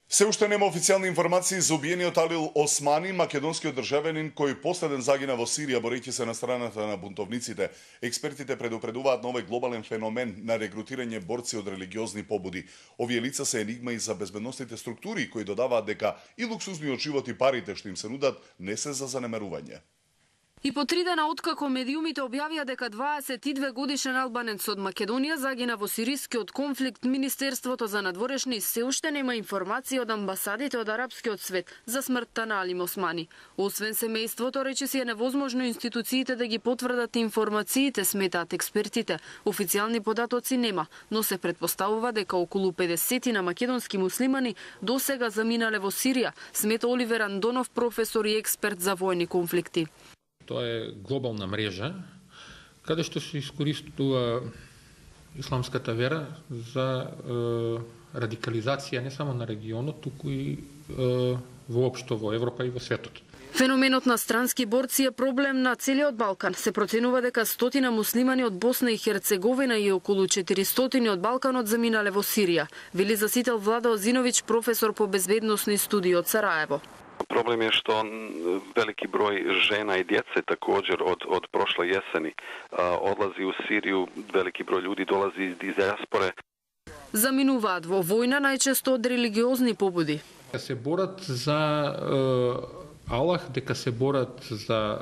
Се уште нема официјални информации за убиениот Алил Османи, македонскиот државјанин кој последен загина во Сирија борејќи се на страната на бунтовниците. Експертите предупредуваат на овој глобален феномен на регрутирање борци од религиозни побуди. Овие лица се енигма и за безбедносните структури кои додаваат дека и луксузниот живот и парите што им се нудат не се за занемарување. И по 3 дена откако медиумите објавија дека 22 годишен албанец од Македонија загина во сирискиот конфликт, Министерството за надворешни се уште нема информации од амбасадите од арапскиот свет за смртта на Алим Османи. Освен семејството, речиси е невозможно институциите да ги потврдат информациите, сметаат експертите. Официјални податоци нема, но се претпоставува дека околу 50 на македонски муслимани досега заминале во Сирија, смета Оливер Андонов, професор и експерт за војни конфликти. Тоа е глобална мрежа, каде што се искористува исламската вера за радикализација не само на регионот, туку и воопшто во Европа и во светот. Феноменот на странски борци е проблем на целиот Балкан. Се проценува дека 100 муслимани од Босна и Херцеговина и околу 400 од Балканот заминале во Сирија, вели засител Влада Озиновиќ, професор по безбедносни студии од Сараево. Problem je što veliki broj žena i djece također od prošle jeseni odlazi u Siriju, veliki broj ljudi dolazi iz dijaspore. Заминуваат во војна најчесто од религиозни побуди. Се борат за Аллах, дека се борат за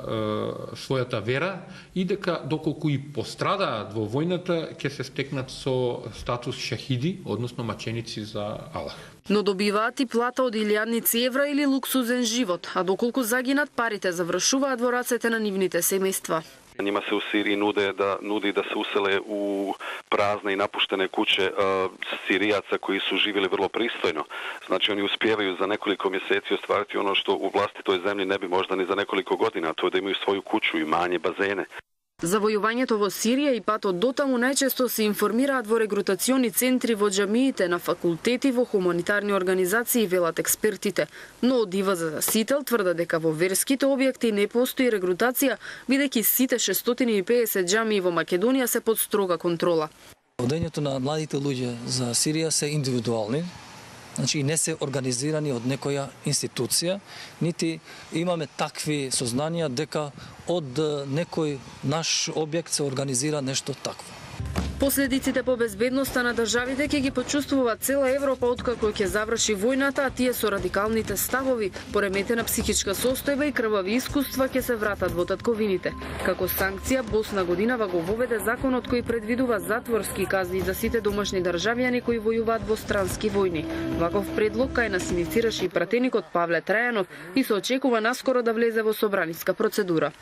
својата вера и дека доколку и пострадаат во војната ќе се стекнат со статус шахиди, односно маченици за Аллах. Но добиваат и плата од 1000 евра или луксузен живот, а доколку загинат, парите завршуваат во рацете на нивните семејства. Njima se u Siriji nudi da se usele u prazne i napuštene kuće Sirijaca koji su živjeli vrlo pristojno. Znači oni uspijevaju za nekoliko mjeseci ostvariti ono što u vlastitoj zemlji ne bi možda ni za nekoliko godina, a to je da imaju svoju kuću, imanje, bazene. Завојувањето во Сирија и патот дотаму најчесто се информираат во регрутациони центри во џамиите, на факултети, во хуманитарни организации, велат експертите. Но од Ива за Засител тврда дека во верските објекти не постои регрутација, бидејќи сите 650 џамии во Македонија се под строга контрола. Одењето на младите луѓе за Сирија се индивидуални, значи не се организирани од некоја институција, нити имаме такви сознанија дека од некој наш објект се организира нешто такво. Последиците по безбедноста на државите ќе ги почувствува цела Европа откако ќе заврши војната, а тие со радикалните ставови, пореметена психичка состојба и крвави искуства ќе се вратат во татковините. Како санкција, Босна годинава го воведе законот кој предвидува затворски казни за сите домашни државјани кои војуваат во странски војни. Ваков предлог кај нас иницираше и пратеникот Павле Трајанов и се очекува наскоро да влезе во собраниска процедура.